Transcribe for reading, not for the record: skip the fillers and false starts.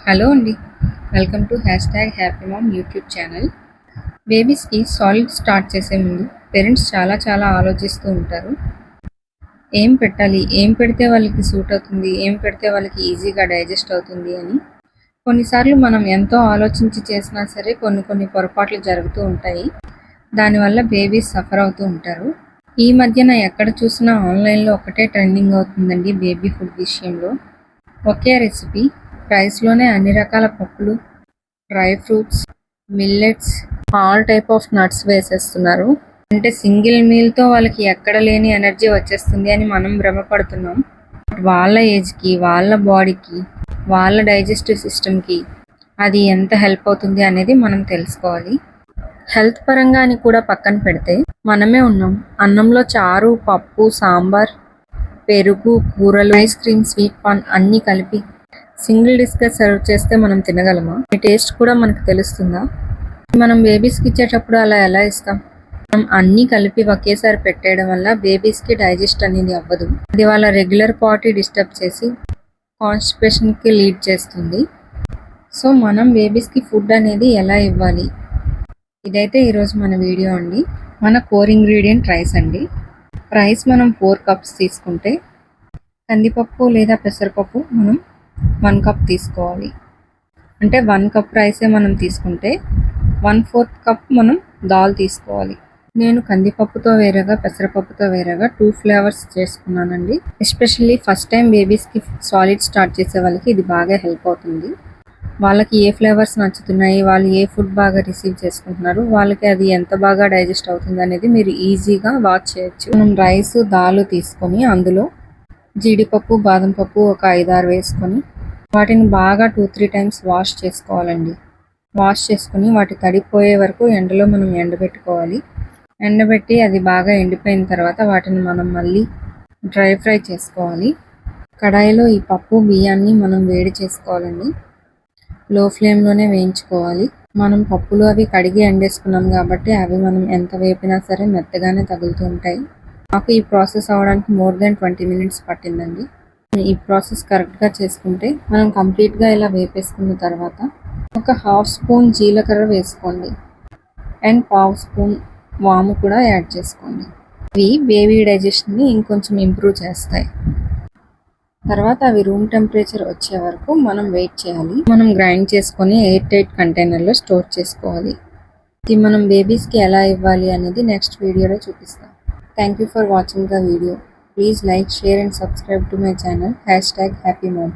Hello అండి. Welcome to happy mom YouTube channel. బేబీస్కి solid start చేసే ముందు పేరెంట్స్ చాలా ఆలోచిస్తూ ఉంటారు. ఏం పెట్టాలి, ఏం పెడితే వాళ్ళకి సూట్ అవుతుంది, ఏం పెడితే వాళ్ళకి ఈజీగా డైజెస్ట్ అవుతుంది అని. కొన్నిసార్లు మనం ఎంతో ఆలోచించి చేసినా సరే కొన్ని పొరపాట్లు జరుగుతూ ఉంటాయి. దానివల్ల బేబీస్ సఫర్ అవుతూ ఉంటారు. ఈ మధ్యన ఎక్కడ చూసినా ఆన్లైన్లో ఒకటే ట్రెండింగ్ అవుతుందండి బేబీ ఫుడ్ విషయంలో. ఒకే రెసిపీ రైస్లోనే అన్ని రకాల పప్పులు, dry fruits, millets, all type of nuts వేసేస్తున్నారు. అంటే సింగిల్ మీల్తో వాళ్ళకి ఎక్కడ లేని ఎనర్జీ వచ్చేస్తుంది అని మనం భ్రమపడుతున్నాం. వాళ్ళ ఏజ్కి, వాళ్ళ బాడీకి, వాళ్ళ డైజెస్టివ్ సిస్టమ్కి అది ఎంత హెల్ప్ అవుతుంది అనేది మనం తెలుసుకోవాలి. హెల్త్ పరంగా అని కూడా పక్కన పెడితే మనమే ఉన్నాం. అన్నంలో చారు, పప్పు, సాంబార్, పెరుగు, కూరలు, ఐస్ క్రీమ్, స్వీట్ కార్న్ అన్నీ కలిపి సింగిల్ డిష్గా సర్వ్ చేస్తే మనం తినగలమా? ఈ టేస్ట్ కూడా మనకు తెలుస్తుందా? మనం బేబీస్కి ఇచ్చేటప్పుడు అలా ఎలా ఇస్తాం? మనం అన్నీ కలిపి ఒకేసారి పెట్టేయడం వల్ల బేబీస్కి డైజెస్ట్ అనేది అవ్వదు. అది వాళ్ళ రెగ్యులర్ పార్టీ డిస్టర్బ్ చేసి కాన్స్టిపేషన్కి లీడ్ చేస్తుంది. సో మనం బేబీస్కి ఫుడ్ అనేది ఎలా ఇవ్వాలి? ఇదైతే ఈరోజు మన వీడియో అండి. మన కోర్ ఇంగ్రీడియంట్ రైస్ అండి. రైస్ మనం 4 కప్స్ తీసుకుంటే కందిపప్పు లేదా పెసరపప్పు మనం 1 కప్ తీసుకోవాలి. అంటే 1 కప్ రైసే మనం తీసుకుంటే 1/4 కప్ మనం దాల్ తీసుకోవాలి. నేను కందిపప్పుతో వేరేగా, పెసరపప్పుతో వేరేగా 2 ఫ్లేవర్స్ చేసుకున్నానండి. ఎస్పెషల్లీ ఫస్ట్ టైం బేబీస్కి సాలిడ్ స్టార్ట్ చేసే వాళ్ళకి ఇది బాగా హెల్ప్ అవుతుంది. వాళ్ళకి ఏ ఫ్లేవర్స్ నచ్చుతున్నాయి, వాళ్ళు ఏ ఫుడ్ బాగా రిసీవ్ చేసుకుంటున్నారు, వాళ్ళకి అది ఎంత బాగా డైజెస్ట్ అవుతుంది అనేది మీరు ఈజీగా వాచ్ చేయొచ్చు. మనం రైస్, దాల్ తీసుకొని అందులో జీడిపప్పు, బాదం పప్పు ఒక 5-6 వేసుకొని వాటిని బాగా 2-3 టైమ్స్ వాష్ చేసుకోవాలండి. వాష్ చేసుకుని వాటి తడిపోయే వరకు ఎండలో మనం ఎండబెట్టుకోవాలి. ఎండబెట్టి అది బాగా ఎండిపోయిన తర్వాత వాటిని మనం మళ్ళీ డ్రై ఫ్రై చేసుకోవాలి. కడాయిలో ఈ పప్పు, బియ్యాన్ని మనం వేడి చేసుకోవాలండి. లో ఫ్లేమ్లోనే వేయించుకోవాలి. మనం పప్పులు అవి కడిగి ఎండేసుకున్నాం కాబట్టి అవి మనం ఎంత వేపినా సరే మెత్తగానే తగులుతూ ఉంటాయి. నాకు ఈ ప్రాసెస్ అవ్వడానికి మోర్ దెన్ 20 మినిట్స్ పట్టిందండి. ఈ ప్రాసెస్ కరెక్ట్గా చేసుకుంటే మనం కంప్లీట్గా ఇలా వేపేసుకున్న తర్వాత ఒక 1/2 స్పూన్ జీలకర్ర వేసుకోండి అండ్ 1/2 స్పూన్ వాము కూడా యాడ్ చేసుకోండి. ఇవి బేబీ డైజెషన్ని ఇంకొంచెం ఇంప్రూవ్ చేస్తాయి. తర్వాత అవి రూమ్ టెంపరేచర్ వచ్చే వరకు మనం వెయిట్ చేయాలి. మనం గ్రైండ్ చేసుకొని ఎయిర్ టైట్ కంటైనర్లో స్టోర్ చేసుకోవాలి. ఇది మనం బేబీస్కి ఎలా ఇవ్వాలి అనేది నెక్స్ట్ వీడియోలో చూపిస్తాం. Thank you for watching the video. Please like, share and subscribe to my channel #HappyMom.